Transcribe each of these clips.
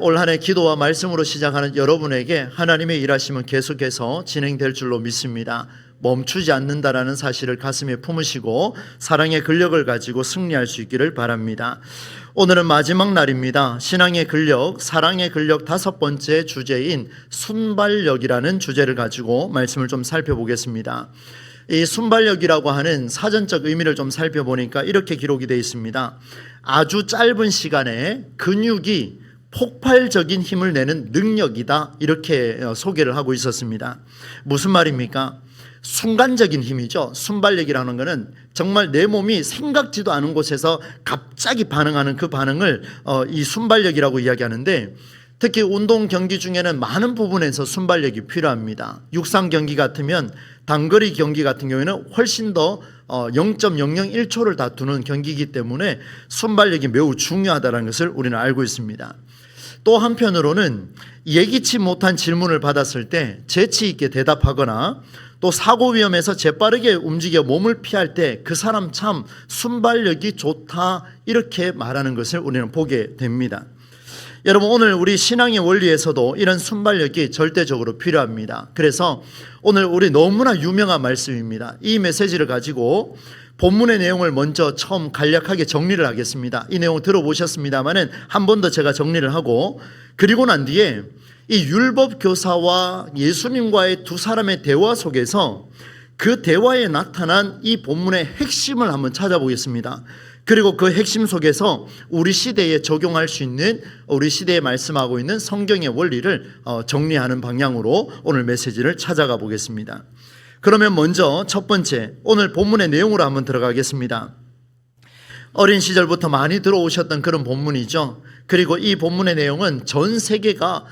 올 한 해 기도와 말씀으로 시작하는 여러분에게 하나님의 일하심은 계속해서 진행될 줄로 믿습니다. 멈추지 않는다라는 사실을 가슴에 품으시고 사랑의 근력을 가지고 승리할 수 있기를 바랍니다. 오늘은 마지막 날입니다. 신앙의 근력, 사랑의 근력 5번째 주제인 순발력이라는 주제를 가지고 말씀을 좀 살펴보겠습니다. 이 순발력이라고 하는 사전적 의미를 좀 살펴보니까 이렇게 기록이 되어 있습니다. 아주 짧은 시간에 근육이 폭발적인 힘을 내는 능력이다, 이렇게 소개를 하고 있었습니다. 무슨 말입니까? 순간적인 힘이죠. 순발력이라는 것은 정말 내 몸이 생각지도 않은 곳에서 갑자기 반응하는 그 반응을 이 순발력이라고 이야기하는데, 특히 운동 경기 중에는 많은 부분에서 순발력이 필요합니다. 육상 경기 같으면 단거리 경기 같은 경우에는 훨씬 더 0.001초를 다투는 경기이기 때문에 순발력이 매우 중요하다는 것을 우리는 알고 있습니다. 또 한편으로는 예기치 못한 질문을 받았을 때 재치 있게 대답하거나 또 사고 위험에서 재빠르게 움직여 몸을 피할 때 그 사람 참 순발력이 좋다, 이렇게 말하는 것을 우리는 보게 됩니다. 여러분, 오늘 우리 신앙의 원리에서도 이런 순발력이 절대적으로 필요합니다. 그래서 오늘 우리 너무나 유명한 말씀입니다. 이 메시지를 가지고 본문의 내용을 먼저 처음 간략하게 정리를 하겠습니다. 이 내용 들어보셨습니다만은 한 번 더 제가 정리를 하고, 그리고 난 뒤에 이 율법 교사와 예수님과의 두 사람의 대화 속에서 그 대화에 나타난 이 본문의 핵심을 한번 찾아보겠습니다. 그리고 그 핵심 속에서 우리 시대에 적용할 수 있는, 우리 시대에 말씀하고 있는 성경의 원리를 정리하는 방향으로 오늘 메시지를 찾아가 보겠습니다. 그러면 먼저 첫 번째, 오늘 본문의 내용으로 한번 들어가겠습니다. 어린 시절부터 많이 들어오셨던 그런 본문이죠. 그리고 이 본문의 내용은 전 세계가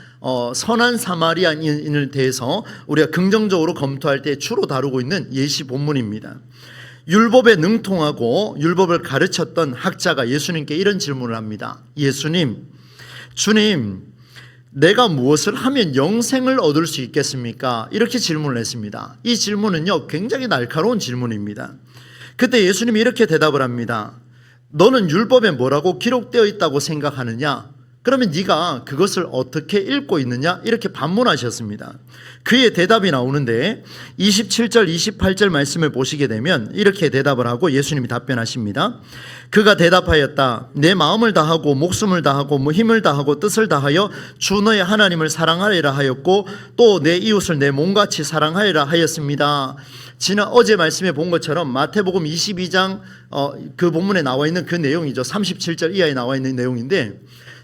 선한 사마리아인을 대해서 우리가 긍정적으로 검토할 때 주로 다루고 있는 예시 본문입니다. 율법에 능통하고 율법을 가르쳤던 학자가 예수님께 이런 질문을 합니다. 예수님, 주님, 내가 무엇을 하면 영생을 얻을 수 있겠습니까? 이렇게 질문을 했습니다. 이 질문은요, 굉장히 날카로운 질문입니다. 그때 예수님이 이렇게 대답을 합니다. 너는 율법에 뭐라고 기록되어 있다고 생각하느냐? 그러면 네가 그것을 어떻게 읽고 있느냐? 이렇게 반문하셨습니다. 그의 대답이 나오는데 27절 28절 말씀을 보시게 되면 이렇게 대답을 하고 예수님이 답변하십니다. 그가 대답하였다. 내 마음을 다하고 목숨을 다하고 힘을 다하고 뜻을 다하여 주 너의 하나님을 사랑하리라 하였고 또 내 이웃을 내 몸같이 사랑하리라 하였습니다. 지난 어제 말씀에 본 것처럼 마태복음 22장 그 본문에 나와 있는 그 내용이죠. 37절 이하에 나와 있는 내용인데,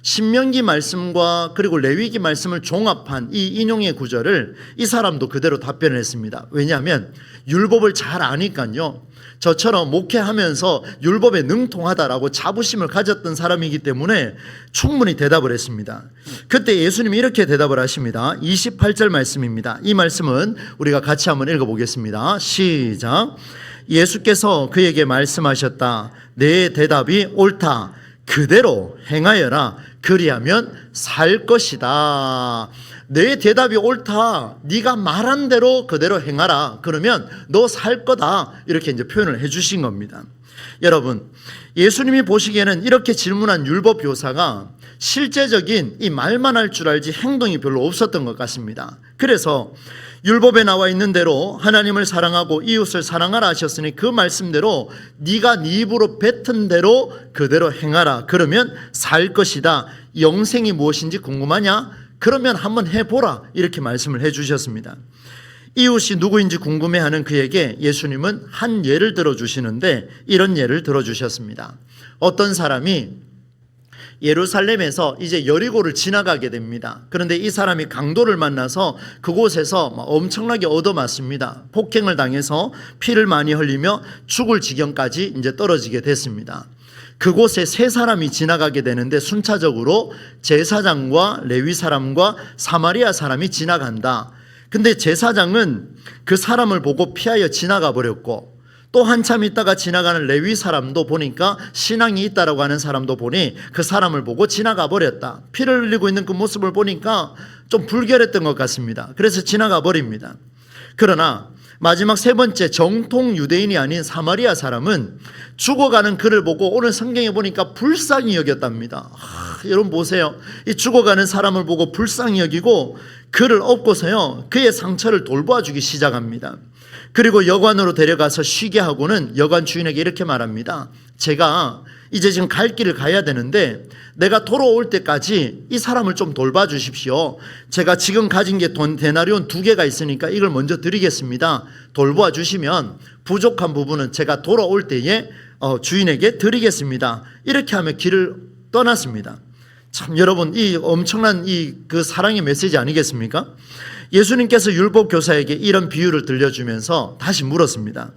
신명기 말씀과 그리고 레위기 말씀을 종합한 이 인용의 구절을 이 사람도 그대로 답변을 했습니다. 왜냐하면 율법을 잘 아니까요. 저처럼 목회하면서 율법에 능통하다라고 자부심을 가졌던 사람이기 때문에 충분히 대답을 했습니다. 그때 예수님이 이렇게 대답을 하십니다. 28절 말씀입니다. 이 말씀은 우리가 같이 한번 읽어보겠습니다. 시작. 예수께서 그에게 말씀하셨다. 내 대답이 옳다. 그대로 행하여라. 그리하면 살 것이다. 내 대답이 옳다. 네가 말한 대로 그대로 행하라. 그러면 너 살 거다. 이렇게 이제 표현을 해주신 겁니다. 여러분, 예수님이 보시기에는 이렇게 질문한 율법 교사가 실제적인 이 말만 할 줄 알지 행동이 별로 없었던 것 같습니다. 그래서 율법에 나와 있는 대로 하나님을 사랑하고 이웃을 사랑하라 하셨으니 그 말씀대로 네가 네 입으로 뱉은 대로 그대로 행하라. 그러면 살 것이다. 영생이 무엇인지 궁금하냐? 그러면 한번 해보라. 이렇게 말씀을 해주셨습니다. 이웃이 누구인지 궁금해하는 그에게 예수님은 한 예를 들어주시는데 이런 예를 들어주셨습니다. 어떤 사람이 예루살렘에서 이제 여리고를 지나가게 됩니다. 그런데 이 사람이 강도를 만나서 그곳에서 엄청나게 얻어맞습니다. 폭행을 당해서 피를 많이 흘리며 죽을 지경까지 이제 떨어지게 됐습니다. 그곳에 세 사람이 지나가게 되는데 순차적으로 제사장과 레위 사람과 사마리아 사람이 지나간다. 근데 제사장은 그 사람을 보고 피하여 지나가 버렸고, 또 한참 있다가 지나가는 레위 사람도 보니까 신앙이 있다라고 하는 사람도 보니 그 사람을 보고 지나가 버렸다. 피를 흘리고 있는 그 모습을 보니까 좀 불결했던 것 같습니다. 그래서 지나가 버립니다. 그러나 마지막 세 번째, 정통 유대인이 아닌 사마리아 사람은 죽어가는 그를 보고 오늘 성경에 보니까 불쌍히 여겼답니다. 여러분 보세요. 이 죽어가는 사람을 보고 불쌍히 여기고 그를 업고서요, 그의 상처를 돌보아주기 시작합니다. 그리고 여관으로 데려가서 쉬게 하고는 여관 주인에게 이렇게 말합니다. 제가 이제 지금 갈 길을 가야 되는데 내가 돌아올 때까지 이 사람을 좀 돌봐주십시오. 제가 지금 가진 게 돈 데나리온 2개가 있으니까 이걸 먼저 드리겠습니다. 돌보아 주시면 부족한 부분은 제가 돌아올 때에 주인에게 드리겠습니다. 이렇게 하며 길을 떠났습니다. 참 여러분, 이 엄청난 그 사랑의 메시지 아니겠습니까? 예수님께서 율법 교사에게 이런 비유를 들려주면서 다시 물었습니다.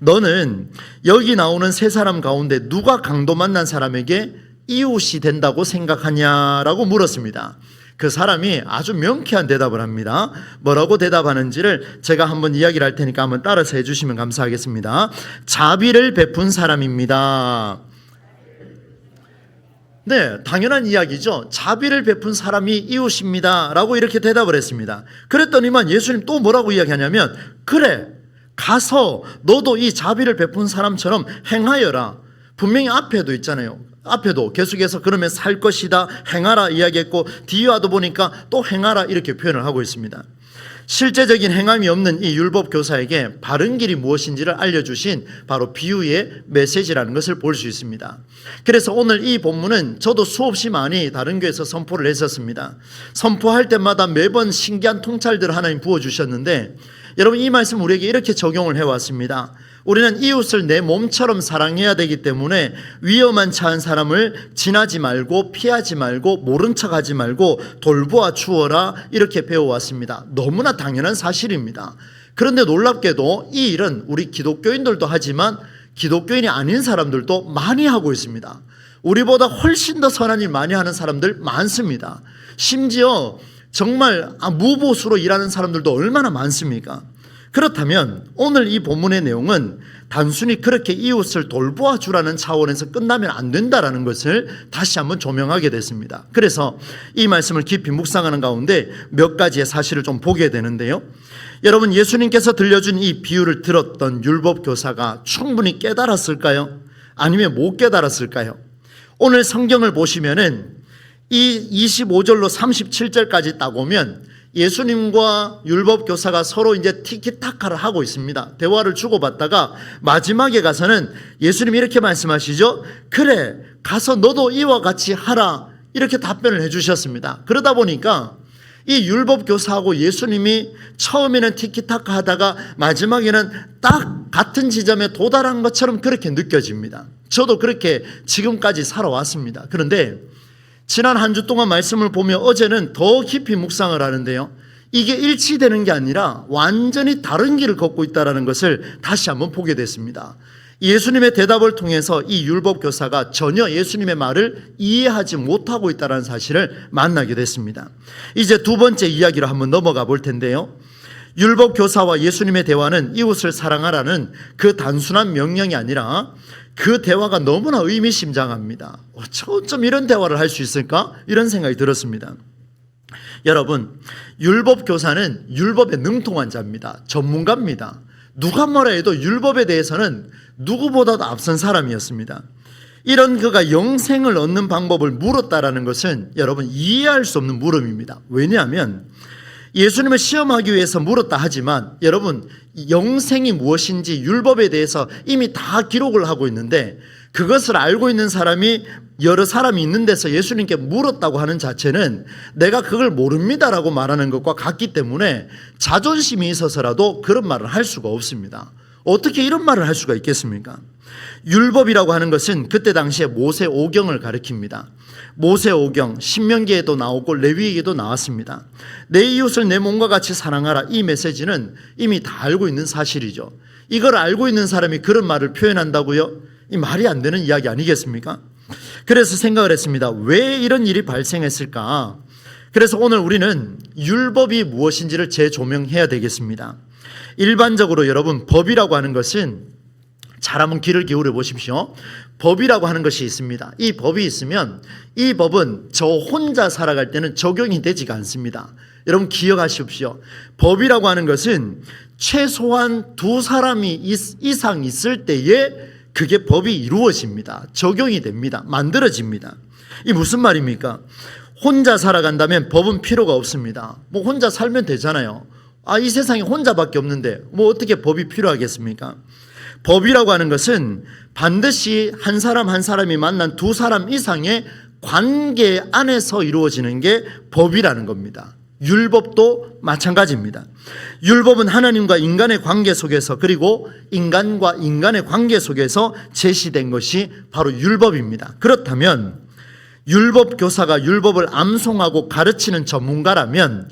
너는 여기 나오는 세 사람 가운데 누가 강도 만난 사람에게 이웃이 된다고 생각하냐라고 물었습니다. 그 사람이 아주 명쾌한 대답을 합니다. 뭐라고 대답하는지를 제가 한번 이야기를 할 테니까 한번 따라서 해주시면 감사하겠습니다. 자비를 베푼 사람입니다. 네, 당연한 이야기죠. 자비를 베푼 사람이 이웃입니다 라고 이렇게 대답을 했습니다. 그랬더니만 예수님 또 뭐라고 이야기하냐면, 그래, 가서 너도 이 자비를 베푼 사람처럼 행하여라. 분명히 앞에도 있잖아요. 앞에도 계속해서 그러면 살 것이다, 행하라 이야기했고, 뒤에 와도 보니까 또 행하라 이렇게 표현을 하고 있습니다. 실제적인 행함이 없는 이 율법 교사에게 바른 길이 무엇인지를 알려주신 바로 비유의 메시지라는 것을 볼 수 있습니다. 그래서 오늘 이 본문은 저도 수없이 많이 다른 교회에서 선포를 했었습니다. 선포할 때마다 매번 신기한 통찰들을 하나님 부어주셨는데, 여러분 이 말씀 우리에게 이렇게 적용을 해왔습니다. 우리는 이웃을 내 몸처럼 사랑해야 되기 때문에 위험한 차한 사람을 지나지 말고 피하지 말고 모른 척하지 말고 돌보아 주어라 이렇게 배워왔습니다. 너무나 당연한 사실입니다. 그런데 놀랍게도 이 일은 우리 기독교인들도 하지만 기독교인이 아닌 사람들도 많이 하고 있습니다. 우리보다 훨씬 더 선한 일 많이 하는 사람들 많습니다. 심지어 정말 무보수로 일하는 사람들도 얼마나 많습니까? 그렇다면 오늘 이 본문의 내용은 단순히 그렇게 이웃을 돌보아 주라는 차원에서 끝나면 안 된다는 것을 다시 한번 조명하게 됐습니다. 그래서 이 말씀을 깊이 묵상하는 가운데 몇 가지의 사실을 좀 보게 되는데요. 여러분, 예수님께서 들려준 이 비유를 들었던 율법 교사가 충분히 깨달았을까요? 아니면 못 깨달았을까요? 오늘 성경을 보시면은 이 25절로 37절까지 딱 오면 예수님과 율법 교사가 서로 이제 티키타카를 하고 있습니다. 대화를 주고받다가 마지막에 가서는 예수님이 이렇게 말씀하시죠. 그래, 가서 너도 이와 같이 하라. 이렇게 답변을 해주셨습니다. 그러다 보니까 이 율법 교사하고 예수님이 처음에는 티키타카 하다가 마지막에는 딱 같은 지점에 도달한 것처럼 그렇게 느껴집니다. 저도 그렇게 지금까지 살아왔습니다. 그런데 지난 한 주 동안 말씀을 보며 어제는 더 깊이 묵상을 하는데요. 이게 일치되는 게 아니라 완전히 다른 길을 걷고 있다는 것을 다시 한번 보게 됐습니다. 예수님의 대답을 통해서 이 율법 교사가 전혀 예수님의 말을 이해하지 못하고 있다는 사실을 만나게 됐습니다. 이제 두 번째 이야기로 한번 넘어가 볼 텐데요. 율법 교사와 예수님의 대화는 이웃을 사랑하라는 그 단순한 명령이 아니라 그 대화가 너무나 의미심장합니다. 어쩜 이런 대화를 할 수 있을까? 이런 생각이 들었습니다. 여러분, 율법 교사는 율법에 능통한 자입니다. 전문가입니다. 누가 뭐라 해도 율법에 대해서는 누구보다도 앞선 사람이었습니다. 이런 그가 영생을 얻는 방법을 물었다라는 것은 여러분 이해할 수 없는 물음입니다. 왜냐하면 예수님을 시험하기 위해서 물었다 하지만 여러분 영생이 무엇인지 율법에 대해서 이미 다 기록을 하고 있는데 그것을 알고 있는 사람이 여러 사람이 있는 데서 예수님께 물었다고 하는 자체는 내가 그걸 모릅니다라고 말하는 것과 같기 때문에 자존심이 있어서라도 그런 말을 할 수가 없습니다. 어떻게 이런 말을 할 수가 있겠습니까? 율법이라고 하는 것은 그때 당시에 모세 오경을 가리킵니다. 모세 오경, 신명기에도 나오고 레위기에도 나왔습니다. 내 이웃을 내 몸과 같이 사랑하라. 이 메시지는 이미 다 알고 있는 사실이죠. 이걸 알고 있는 사람이 그런 말을 표현한다고요? 이 말이 안 되는 이야기 아니겠습니까? 그래서 생각을 했습니다. 왜 이런 일이 발생했을까? 그래서 오늘 우리는 율법이 무엇인지를 재조명해야 되겠습니다. 일반적으로 여러분 법이라고 하는 것은 잘 한번 귀를 기울여 보십시오. 법이라고 하는 것이 있습니다. 이 법이 있으면 이 법은 저 혼자 살아갈 때는 적용이 되지가 않습니다. 여러분 기억하십시오. 법이라고 하는 것은 최소한 두 사람이 이상 있을 때에 그게 법이 이루어집니다. 적용이 됩니다. 만들어집니다. 이 무슨 말입니까? 혼자 살아간다면 법은 필요가 없습니다. 뭐 혼자 살면 되잖아요. 이 세상에 혼자밖에 없는데 뭐 어떻게 법이 필요하겠습니까? 법이라고 하는 것은 반드시 한 사람 한 사람이 만난 두 사람 이상의 관계 안에서 이루어지는 게 법이라는 겁니다. 율법도 마찬가지입니다. 율법은 하나님과 인간의 관계 속에서 그리고 인간과 인간의 관계 속에서 제시된 것이 바로 율법입니다. 그렇다면 율법 교사가 율법을 암송하고 가르치는 전문가라면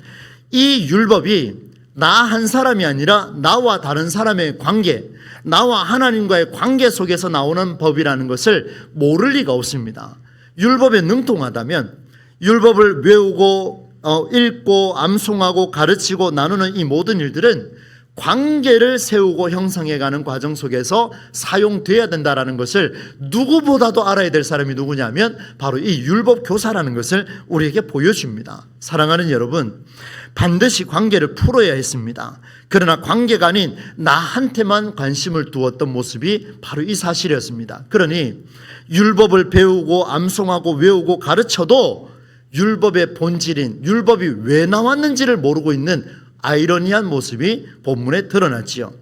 이 율법이 나 한 사람이 아니라 나와 다른 사람의 관계, 나와 하나님과의 관계 속에서 나오는 법이라는 것을 모를 리가 없습니다. 율법에 능통하다면 율법을 외우고 읽고 암송하고 가르치고 나누는 이 모든 일들은 관계를 세우고 형성해가는 과정 속에서 사용돼야 된다는 것을 누구보다도 알아야 될 사람이 누구냐면 바로 이 율법 교사라는 것을 우리에게 보여줍니다. 사랑하는 여러분, 반드시 관계를 풀어야 했습니다. 그러나 관계가 아닌 나한테만 관심을 두었던 모습이 바로 이 사실이었습니다. 그러니 율법을 배우고 암송하고 외우고 가르쳐도 율법의 본질인 율법이 왜 나왔는지를 모르고 있는 아이러니한 모습이 본문에 드러났지요.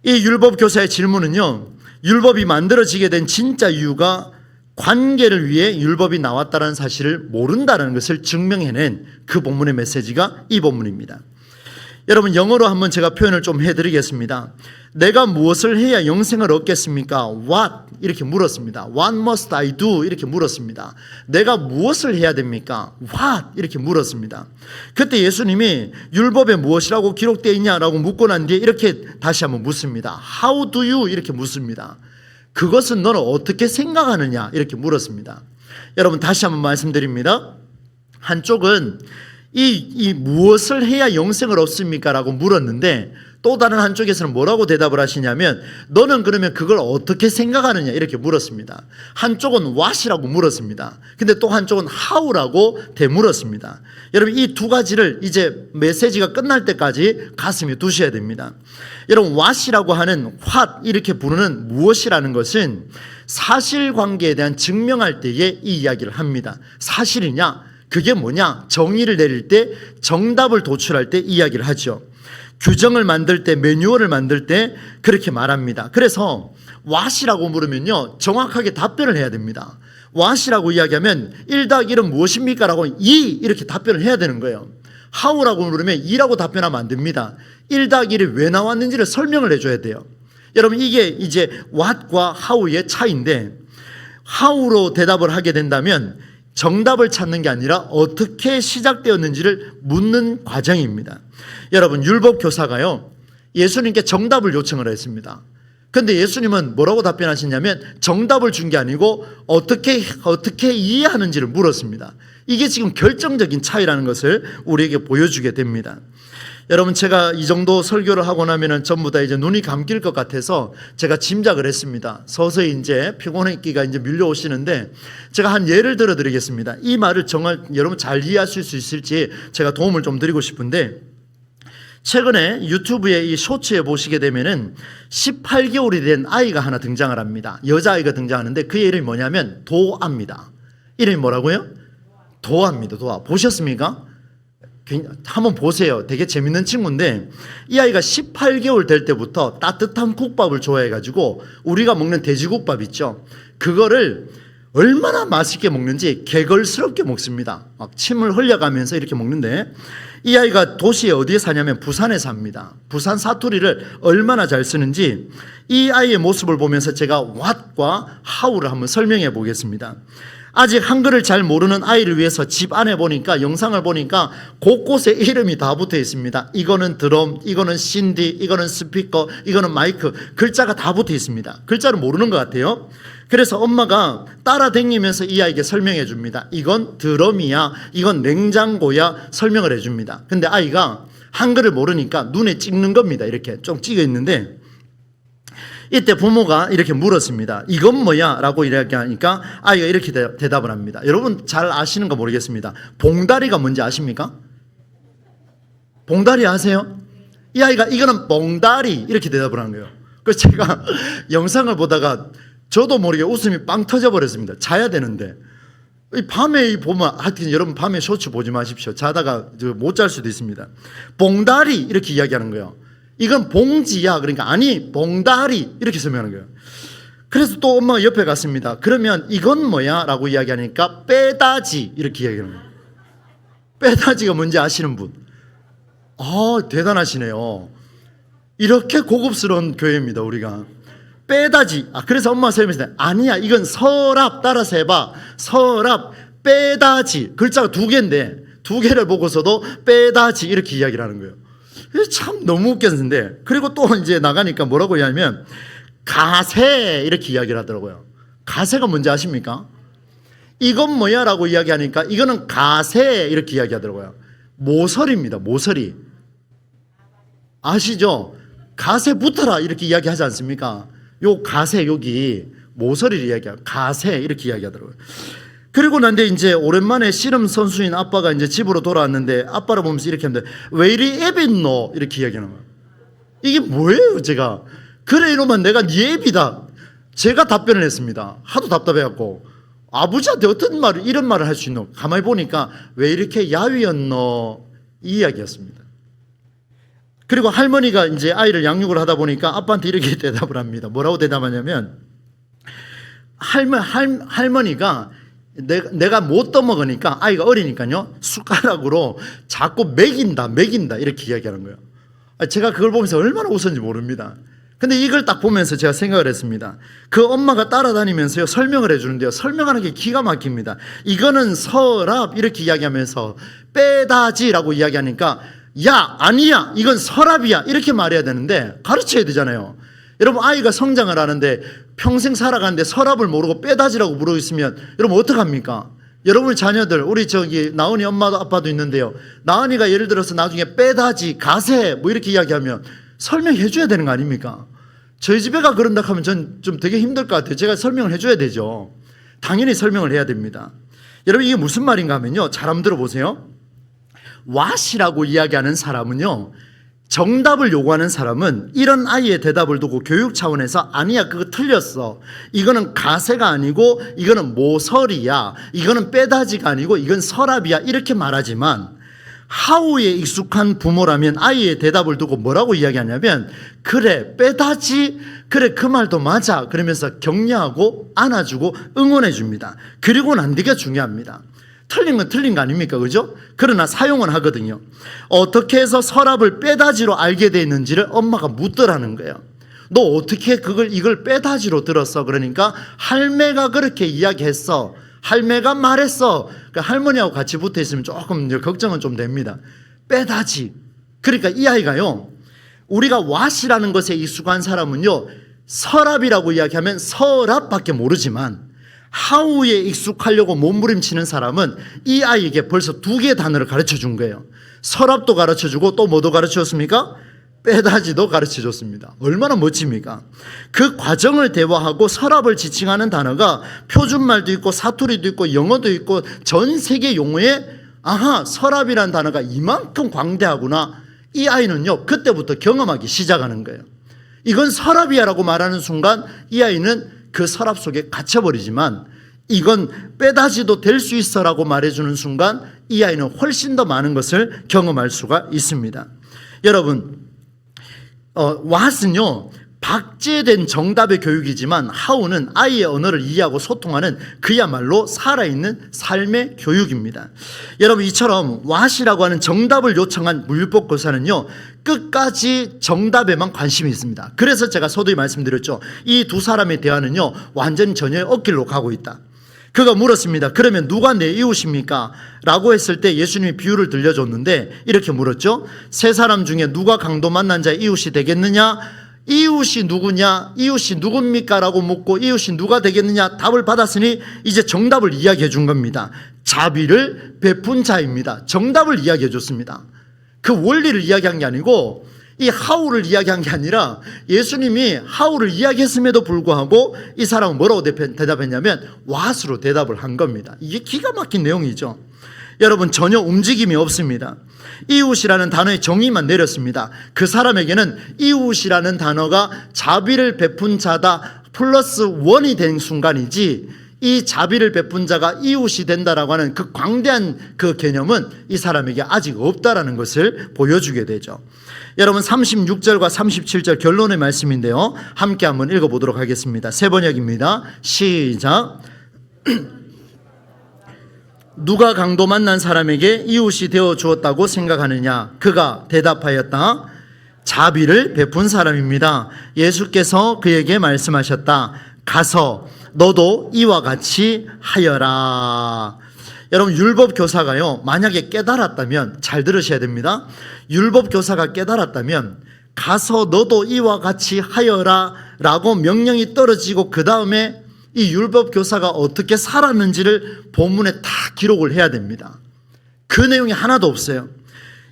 이 율법 교사의 질문은요, 율법이 만들어지게 된 진짜 이유가 관계를 위해 율법이 나왔다는 사실을 모른다는 것을 증명해낸 그 본문의 메시지가 이 본문입니다. 여러분 영어로 한번 제가 표현을 좀 해드리겠습니다. 내가 무엇을 해야 영생을 얻겠습니까? What? 이렇게 물었습니다. What must I do? 이렇게 물었습니다. 내가 무엇을 해야 됩니까? What? 이렇게 물었습니다. 그때 예수님이 율법에 무엇이라고 기록되어 있냐라고 묻고 난 뒤에 이렇게 다시 한번 묻습니다. How do you? 이렇게 묻습니다. 그것은 너는 어떻게 생각하느냐? 이렇게 물었습니다. 여러분 다시 한번 말씀드립니다. 한쪽은 이 무엇을 해야 영생을 얻습니까? 라고 물었는데 또 다른 한쪽에서는 뭐라고 대답을 하시냐면 너는 그러면 그걸 어떻게 생각하느냐 이렇게 물었습니다. 한쪽은 what이라고 물었습니다. 근데 또 한쪽은 how라고 되물었습니다. 여러분 이 두 가지를 이제 메시지가 끝날 때까지 가슴에 두셔야 됩니다. 여러분 what이라고 하는 what 이렇게 부르는 무엇이라는 것은 사실관계에 대한 증명할 때에 이 이야기를 합니다. 사실이냐? 그게 뭐냐? 정의를 내릴 때 정답을 도출할 때 이야기를 하죠. 규정을 만들 때 매뉴얼을 만들 때 그렇게 말합니다. 그래서 what이라고 물으면요 정확하게 답변을 해야 됩니다. what이라고 이야기하면 1+1은 무엇입니까? 라고 2 이렇게 답변을 해야 되는 거예요. how라고 물으면 2라고 답변하면 안 됩니다. 1+1이 왜 나왔는지를 설명을 해줘야 돼요. 여러분 이게 이제 what과 how의 차이인데 how로 대답을 하게 된다면 정답을 찾는 게 아니라 어떻게 시작되었는지를 묻는 과정입니다. 여러분 율법 교사가요 예수님께 정답을 요청을 했습니다. 그런데 예수님은 뭐라고 답변하시냐면 정답을 준 게 아니고 어떻게 이해하는지를 물었습니다. 이게 지금 결정적인 차이라는 것을 우리에게 보여주게 됩니다. 여러분 제가 이 정도 설교를 하고 나면은 전부 다 이제 눈이 감길 것 같아서 제가 짐작을 했습니다. 서서히 이제 피곤했기가 이제 밀려오시는데 제가 한 예를 들어 드리겠습니다. 이 말을 정말 여러분 잘 이해하실 수 있을지 제가 도움을 좀 드리고 싶은데 최근에 유튜브에 이 쇼츠에 보시게 되면은 18개월이 된 아이가 하나 등장을 합니다. 여자아이가 등장하는데 그 이름이 뭐냐면 도아입니다. 이름이 뭐라고요? 도아입니다. 도아. 보셨습니까? 한번 보세요. 되게 재밌는 친구인데 이 아이가 18개월 될 때부터 따뜻한 국밥을 좋아해가지고 우리가 먹는 돼지국밥 있죠. 그거를 얼마나 맛있게 먹는지 개걸스럽게 먹습니다. 막 침을 흘려가면서 이렇게 먹는데 이 아이가 도시에 어디에 사냐면 부산에 삽니다. 부산 사투리를 얼마나 잘 쓰는지 이 아이의 모습을 보면서 제가 what과 how를 한번 설명해 보겠습니다. 아직 한글을 잘 모르는 아이를 위해서 집 안에 보니까 영상을 보니까 곳곳에 이름이 다 붙어 있습니다. 이거는 드럼, 이거는 신디, 이거는 스피커, 이거는 마이크, 글자가 다 붙어 있습니다. 글자를 모르는 것 같아요. 그래서 엄마가 따라다니면서 이 아이에게 설명해 줍니다. 이건 드럼이야, 이건 냉장고야 설명을 해 줍니다. 근데 아이가 한글을 모르니까 눈에 찍는 겁니다. 이렇게 좀 찍어 있는데 이때 부모가 이렇게 물었습니다. 이건 뭐야? 라고 이야기하니까 아이가 이렇게 대답을 합니다. 여러분 잘 아시는가 모르겠습니다. 봉다리가 뭔지 아십니까? 봉다리 아세요? 이 아이가 이거는 봉다리 이렇게 대답을 한 거예요. 그래서 제가 영상을 보다가 저도 모르게 웃음이 빵 터져버렸습니다. 자야 되는데 밤에 보면 하여튼 여러분 밤에 쇼츠 보지 마십시오. 자다가 못 잘 수도 있습니다. 봉다리 이렇게 이야기하는 거예요. 이건 봉지야. 그러니까 아니 봉다리 이렇게 설명하는 거예요. 그래서 또 엄마가 옆에 갔습니다. 그러면 이건 뭐야? 라고 이야기하니까 빼다지 이렇게 이야기하는 거예요. 빼다지가 뭔지 아시는 분? 대단하시네요. 이렇게 고급스러운 교회입니다 우리가. 빼다지. 그래서 엄마가 설명했어요. 아니야 이건 서랍. 따라서 해봐. 서랍 빼다지. 글자가 2개인데 2개를 보고서도 빼다지 이렇게 이야기를 하는 거예요. 참 너무 웃겼는데, 그리고 또 이제 나가니까 뭐라고 이야기하면 가세 이렇게 이야기를 하더라고요. 가세가 뭔지 아십니까? 이건 뭐야? 라고 이야기하니까 이거는 가세 이렇게 이야기하더라고요. 모서리입니다. 모서리 아시죠? 가세 붙어라 이렇게 이야기하지 않습니까? 요 가세 여기 모서리를 이야기하고 가세 이렇게 이야기하더라고요. 그리고 난데 이제 오랜만에 씨름 선수인 아빠가 이제 집으로 돌아왔는데 아빠를 보면서 이렇게 하는데 왜 이리 애비노 이렇게 이야기하는 거예요. 이게 뭐예요? 제가 그래 이러면 내가 네 애비다 제가 답변을 했습니다. 하도 답답해갖고 아버지한테 어떤 말을 이런 말을 할 수 있노? 가만히 보니까 왜 이렇게 야위였노 이 이야기였습니다. 그리고 할머니가 이제 아이를 양육을 하다 보니까 아빠한테 이렇게 대답을 합니다. 뭐라고 대답하냐면 할머니가 내가 못 떠먹으니까 아이가 어리니까요 숟가락으로 자꾸 먹인다 이렇게 이야기하는 거예요. 제가 그걸 보면서 얼마나 웃었는지 모릅니다. 근데 이걸 딱 보면서 제가 생각을 했습니다. 그 엄마가 따라다니면서요 설명을 해주는데요 설명하는 게 기가 막힙니다. 이거는 서랍 이렇게 이야기하면서 빼다지라고 이야기하니까 야 아니야 이건 서랍이야 이렇게 말해야 되는데 가르쳐야 되잖아요. 여러분 아이가 성장을 하는데 평생 살아가는데 서랍을 모르고 빼다지라고 부르고 있으면 여러분 어떡합니까? 여러분의 자녀들 우리 나은이 엄마도 아빠도 있는데요 나은이가 예를 들어서 나중에 빼다지 가세 뭐 이렇게 이야기하면 설명해 줘야 되는 거 아닙니까? 저희 집에가 그런다 하면 전 좀 되게 힘들 것 같아요. 제가 설명을 해줘야 되죠. 당연히 설명을 해야 됩니다. 여러분 이게 무슨 말인가 하면요 잘 한번 들어보세요. 왓이라고 이야기하는 사람은요 정답을 요구하는 사람은 이런 아이의 대답을 두고 교육 차원에서 아니야 그거 틀렸어 이거는 가세가 아니고 이거는 모서리야 이거는 빼다지가 아니고 이건 서랍이야 이렇게 말하지만 하우에 익숙한 부모라면 아이의 대답을 두고 뭐라고 이야기하냐면 그래 빼다지 그래 그 말도 맞아 그러면서 격려하고 안아주고 응원해 줍니다. 그리고 난 뒤가 중요합니다. 틀린 건 틀린 거 아닙니까? 그죠? 그러나 사용은 하거든요. 어떻게 해서 서랍을 빼다지로 알게 돼 있는지를 엄마가 묻더라는 거예요. 너 어떻게 이걸 빼다지로 들었어? 그러니까 할매가 그렇게 이야기했어. 할매가 말했어. 그러니까 할머니하고 같이 붙어 있으면 조금 걱정은 좀 됩니다. 빼다지. 그러니까 이 아이가요. 우리가 왓이라는 것에 익숙한 사람은요. 서랍이라고 이야기하면 서랍밖에 모르지만 하우에 익숙하려고 몸부림치는 사람은 이 아이에게 벌써 2개의 단어를 가르쳐 준 거예요. 서랍도 가르쳐 주고 또 뭐도 가르쳐 줬습니까? 빼다지도 가르쳐 줬습니다. 얼마나 멋집니까? 그 과정을 대화하고 서랍을 지칭하는 단어가 표준말도 있고 사투리도 있고 영어도 있고 전 세계 용어에 아하 서랍이라는 단어가 이만큼 광대하구나. 이 아이는요 그때부터 경험하기 시작하는 거예요. 이건 서랍이야 라고 말하는 순간 이 아이는 그 서랍 속에 갇혀버리지만 이건 빼다지도 될 수 있어 라고 말해주는 순간 이 아이는 훨씬 더 많은 것을 경험할 수가 있습니다. 여러분 왓은요 박제된 정답의 교육이지만 하우는 아이의 언어를 이해하고 소통하는 그야말로 살아있는 삶의 교육입니다. 여러분 이처럼 왓이라고 하는 정답을 요청한 물법 교사는요 끝까지 정답에만 관심이 있습니다. 그래서 제가 서두에 말씀드렸죠. 이 두 사람의 대화는요 완전히 전혀의 엇길로 가고 있다. 그가 물었습니다. 그러면 누가 내 이웃입니까? 라고 했을 때 예수님이 비유를 들려줬는데 이렇게 물었죠. 세 사람 중에 누가 강도 만난 자의 이웃이 되겠느냐? 이웃이 누구냐? 이웃이 누굽니까? 라고 묻고 이웃이 누가 되겠느냐? 답을 받았으니 이제 정답을 이야기해 준 겁니다. 자비를 베푼 자입니다. 정답을 이야기해 줬습니다. 그 원리를 이야기한 게 아니고 이 하울을 이야기한 게 아니라 예수님이 하울을 이야기했음에도 불구하고 이 사람은 뭐라고 대답했냐면 왓으로 대답을 한 겁니다. 이게 기가 막힌 내용이죠. 여러분, 전혀 움직임이 없습니다. 이웃이라는 단어의 정의만 내렸습니다. 그 사람에게는 이웃이라는 단어가 자비를 베푼 자다 플러스 원이 된 순간이지, 이 자비를 베푼 자가 이웃이 된다라고 하는 그 광대한 그 개념은 이 사람에게 아직 없다라는 것을 보여주게 되죠. 여러분, 36절과 37절 결론의 말씀인데요, 함께 한번 읽어보도록 하겠습니다. 세 번역입니다. 시작. 누가 강도 만난 사람에게 이웃이 되어 주었다고 생각하느냐? 그가 대답하였다. 자비를 베푼 사람입니다. 예수께서 그에게 말씀하셨다. 가서 너도 이와 같이 하여라. 여러분, 율법 교사가요, 만약에 깨달았다면, 잘 들으셔야 됩니다. 율법 교사가 깨달았다면 가서 너도 이와 같이 하여라 라고 명령이 떨어지고 그 다음에 이 율법 교사가 어떻게 살았는지를 본문에 다 기록을 해야 됩니다. 그 내용이 하나도 없어요.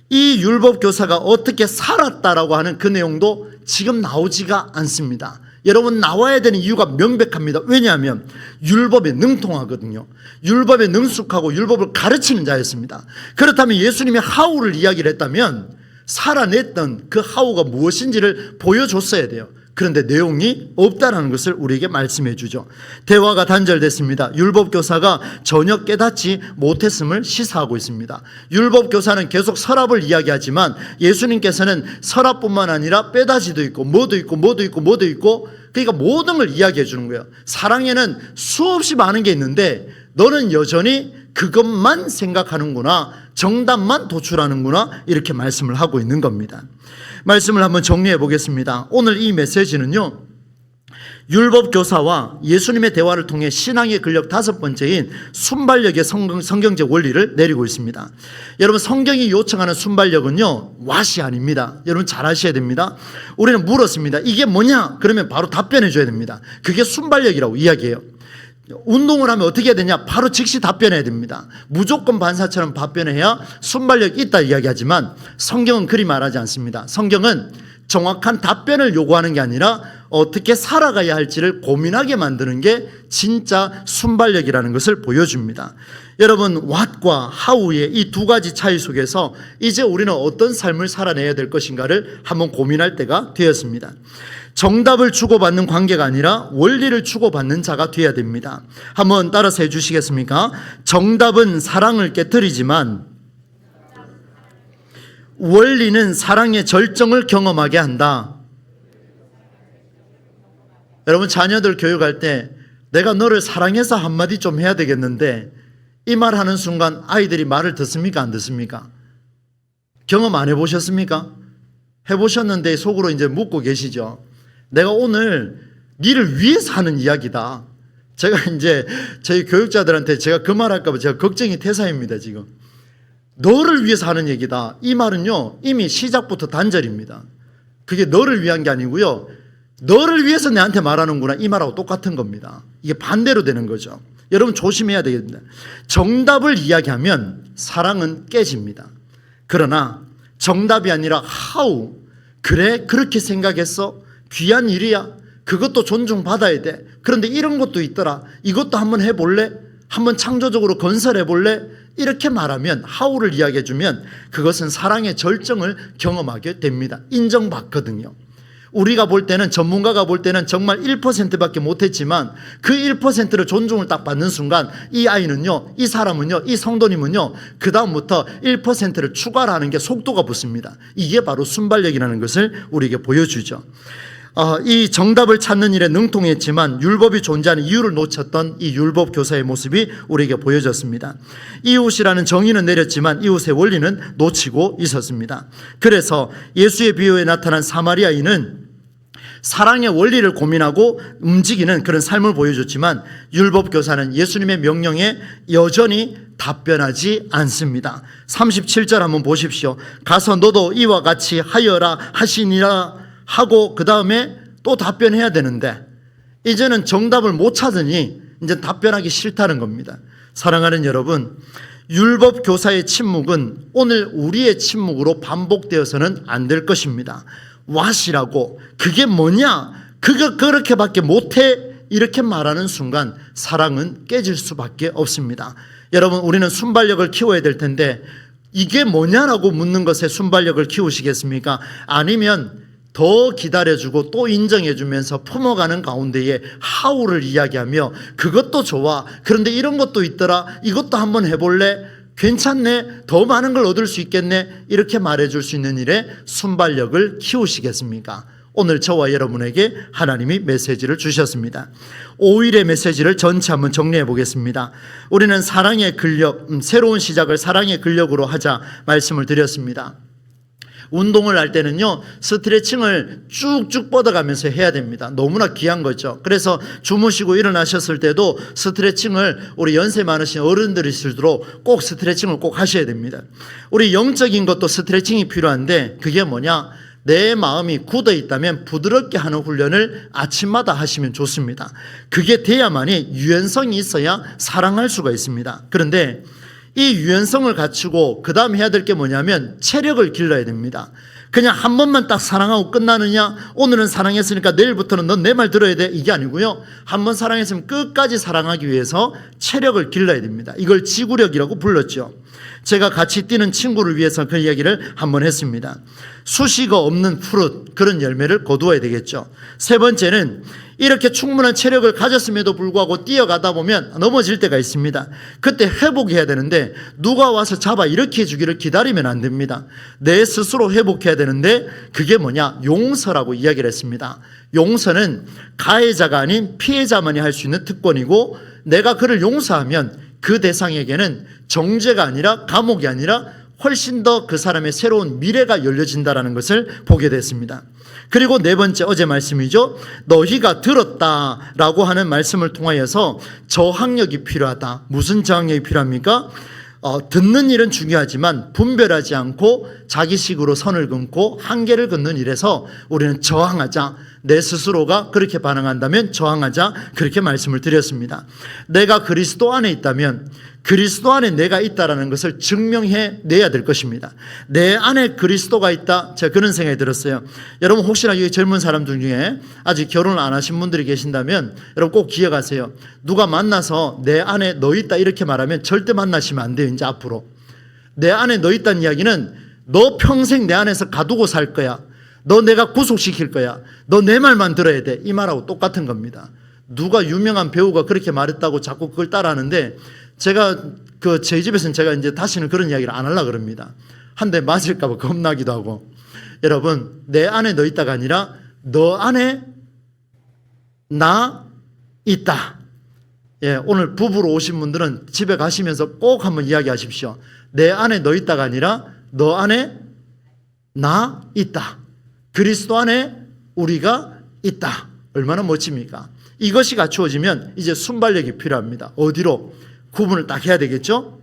이 율법 교사가 어떻게 살았다라고 하는 그 내용도 지금 나오지가 않습니다. 여러분, 나와야 되는 이유가 명백합니다. 왜냐하면 율법에 능통하거든요. 율법에 능숙하고 율법을 가르치는 자였습니다. 그렇다면 예수님이 하울을 이야기를 했다면 살아냈던 그 하울가 무엇인지를 보여줬어야 돼요. 그런데 내용이 없다는 것을 우리에게 말씀해 주죠. 대화가 단절됐습니다. 율법교사가 전혀 깨닫지 못했음을 시사하고 있습니다. 율법교사는 계속 서랍을 이야기하지만 예수님께서는 서랍뿐만 아니라 빼다지도 있고 뭐도 있고 뭐도 있고 뭐도 있고, 그러니까 모든 걸 이야기해 주는 거예요. 사랑에는 수없이 많은 게 있는데 너는 여전히 그것만 생각하는구나, 정답만 도출하는구나, 이렇게 말씀을 하고 있는 겁니다. 말씀을 한번 정리해 보겠습니다. 오늘 이 메시지는요, 율법교사와 예수님의 대화를 통해 신앙의 근력 다섯 번째인 순발력의 성경적 원리를 내리고 있습니다. 여러분, 성경이 요청하는 순발력은요, 왓이 아닙니다. 여러분 잘 아셔야 됩니다. 우리는 물었습니다. 이게 뭐냐? 그러면 바로 답변해 줘야 됩니다. 그게 순발력이라고 이야기해요. 운동을 하면 어떻게 해야 되냐? 바로 즉시 답변해야 됩니다. 무조건 반사처럼 답변해야 순발력이 있다 이야기하지만 성경은 그리 말하지 않습니다. 성경은 정확한 답변을 요구하는 게 아니라 어떻게 살아가야 할지를 고민하게 만드는 게 진짜 순발력이라는 것을 보여줍니다. 여러분, 왓과 하우의 이 두 가지 차이 속에서 이제 우리는 어떤 삶을 살아내야 될 것인가를 한번 고민할 때가 되었습니다. 정답을 주고받는 관계가 아니라 원리를 주고받는 자가 되어야 됩니다. 한번 따라서 해주시겠습니까? 정답은 사랑을 깨뜨리지만 원리는 사랑의 절정을 경험하게 한다. 여러분, 자녀들 교육할 때 내가 너를 사랑해서 한마디 좀 해야 되겠는데, 이 말 하는 순간 아이들이 말을 듣습니까? 안 듣습니까? 경험 안 해보셨습니까? 해보셨는데 속으로 이제 묻고 계시죠. 내가 오늘 니를 위해서 하는 이야기다. 제가 이제 저희 교육자들한테 제가 그 말 할까 봐 제가 걱정이 태사입니다. 지금 너를 위해서 하는 얘기다. 이 말은요, 이미 시작부터 단절입니다. 그게 너를 위한 게 아니고요, 너를 위해서 내한테 말하는구나, 이 말하고 똑같은 겁니다. 이게 반대로 되는 거죠. 여러분 조심해야 되겠습니다. 정답을 이야기하면 사랑은 깨집니다. 그러나 정답이 아니라 how, 그래 그렇게 생각했어, 귀한 일이야, 그것도 존중받아야 돼, 그런데 이런 것도 있더라, 이것도 한번 해볼래, 한번 창조적으로 건설해볼래, 이렇게 말하면, how를 이야기해주면 그것은 사랑의 절정을 경험하게 됩니다. 인정받거든요. 우리가 볼 때는, 전문가가 볼 때는 정말 1%밖에 못했지만 그 1%를 존중을 딱 받는 순간 이 아이는요, 이 사람은요, 이 성도님은요, 그 다음부터 1%를 추가를 하는 게 속도가 붙습니다. 이게 바로 순발력이라는 것을 우리에게 보여주죠. 이 정답을 찾는 일에 능통했지만 율법이 존재하는 이유를 놓쳤던 이 율법 교사의 모습이 우리에게 보여졌습니다. 이웃이라는 정의는 내렸지만 이웃의 원리는 놓치고 있었습니다. 그래서 예수의 비유에 나타난 사마리아인은 사랑의 원리를 고민하고 움직이는 그런 삶을 보여줬지만 율법 교사는 예수님의 명령에 여전히 답변하지 않습니다. 37절 한번 보십시오. 가서 너도 이와 같이 하여라 하시니라 하고 그 다음에 또 답변해야 되는데 이제는 정답을 못 찾으니 이제 답변하기 싫다는 겁니다. 사랑하는 여러분, 율법 교사의 침묵은 오늘 우리의 침묵으로 반복되어서는 안 될 것입니다. 왓이라고 그게 뭐냐? 그거 그렇게밖에 못해? 이렇게 말하는 순간 사랑은 깨질 수밖에 없습니다. 여러분, 우리는 순발력을 키워야 될 텐데 이게 뭐냐라고 묻는 것에 순발력을 키우시겠습니까? 아니면 더 기다려주고 또 인정해주면서 품어가는 가운데에 하우를 이야기하며 그것도 좋아, 그런데 이런 것도 있더라, 이것도 한번 해볼래? 괜찮네, 더 많은 걸 얻을 수 있겠네, 이렇게 말해줄 수 있는 일에 순발력을 키우시겠습니까? 오늘 저와 여러분에게 하나님이 메시지를 주셨습니다. 5일의 메시지를 전체 한번 정리해 보겠습니다. 우리는 사랑의 근력, 새로운 시작을 사랑의 근력으로 하자 말씀을 드렸습니다. 운동을 할 때는요, 스트레칭을 쭉쭉 뻗어가면서 해야 됩니다. 너무나 귀한 거죠. 그래서 주무시고 일어나셨을 때도 스트레칭을, 우리 연세 많으신 어른들이실수록 꼭 스트레칭을 꼭 하셔야 됩니다. 우리 영적인 것도 스트레칭이 필요한데 그게 뭐냐? 내 마음이 굳어 있다면 부드럽게 하는 훈련을 아침마다 하시면 좋습니다. 그게 돼야만이 유연성이 있어야 사랑할 수가 있습니다. 그런데 이 유연성을 갖추고 그 다음 해야 될 게 뭐냐면 체력을 길러야 됩니다. 그냥 한 번만 딱 사랑하고 끝나느냐, 오늘은 사랑했으니까 내일부터는 넌 내 말 들어야 돼, 이게 아니고요. 한 번 사랑했으면 끝까지 사랑하기 위해서 체력을 길러야 됩니다. 이걸 지구력이라고 불렀죠. 제가 같이 뛰는 친구를 위해서 그 이야기를 한번 했습니다. 수식어 없는 푸릇, 그런 열매를 거두어야 되겠죠. 세 번째는 이렇게 충분한 체력을 가졌음에도 불구하고 뛰어가다 보면 넘어질 때가 있습니다. 그때 회복해야 되는데 누가 와서 잡아 일으켜 주기를 기다리면 안 됩니다. 내 스스로 회복해야 되는데 그게 뭐냐? 용서라고 이야기를 했습니다. 용서는 가해자가 아닌 피해자만이 할 수 있는 특권이고, 내가 그를 용서하면 그 대상에게는 정죄가 아니라 감옥이 아니라 훨씬 더 그 사람의 새로운 미래가 열려진다는 것을 보게 됐습니다. 그리고 네 번째, 어제 말씀이죠. 너희가 들었다라고 하는 말씀을 통하여서 저항력이 필요하다. 무슨 저항력이 필요합니까? 듣는 일은 중요하지만 분별하지 않고 자기식으로 선을 긋고 한계를 긋는 일에서 우리는 저항하자. 내 스스로가 그렇게 반응한다면 저항하자, 그렇게 말씀을 드렸습니다. 내가 그리스도 안에 있다면 그리스도 안에 내가 있다라는 것을 증명해 내야 될 것입니다. 내 안에 그리스도가 있다, 제가 그런 생각이 들었어요. 여러분, 혹시나 여기 젊은 사람들 중에 아직 결혼을 안 하신 분들이 계신다면 여러분 꼭 기억하세요. 누가 만나서 내 안에 너 있다 이렇게 말하면 절대 만나시면 안 돼요. 이제 앞으로 내 안에 너 있다는 이야기는 너 평생 내 안에서 가두고 살 거야, 너 내가 구속시킬 거야, 너 내 말만 들어야 돼, 이 말하고 똑같은 겁니다. 누가 유명한 배우가 그렇게 말했다고 자꾸 그걸 따라하는데, 제가 저희 집에서는 제가 이제 다시는 그런 이야기를 안 하려고 그럽니다. 한 대 맞을까 봐 겁나기도 하고. 여러분, 내 안에 너 있다가 아니라 너 안에 나 있다. 예, 오늘 부부로 오신 분들은 집에 가시면서 꼭 한번 이야기하십시오. 내 안에 너 있다가 아니라 너 안에 나 있다. 그리스도 안에 우리가 있다. 얼마나 멋집니까? 이것이 갖추어지면 이제 순발력이 필요합니다. 어디로? 구분을 딱 해야 되겠죠?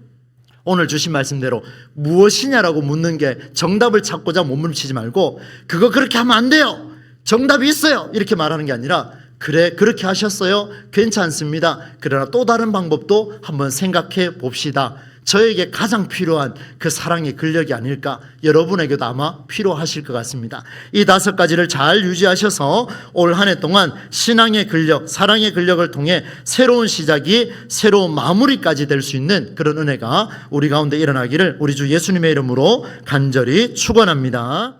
오늘 주신 말씀대로 무엇이냐라고 묻는 게 정답을 찾고자 몸부림치지 말고, 그거 그렇게 하면 안 돼요, 정답이 있어요, 이렇게 말하는 게 아니라, 그래 그렇게 하셨어요, 괜찮습니다, 그러나 또 다른 방법도 한번 생각해 봅시다. 저에게 가장 필요한 그 사랑의 근력이 아닐까, 여러분에게도 아마 필요하실 것 같습니다. 이 5가지를 잘 유지하셔서 올 한 해 동안 신앙의 근력, 사랑의 근력을 통해 새로운 시작이 새로운 마무리까지 될 수 있는 그런 은혜가 우리 가운데 일어나기를 우리 주 예수님의 이름으로 간절히 축원합니다.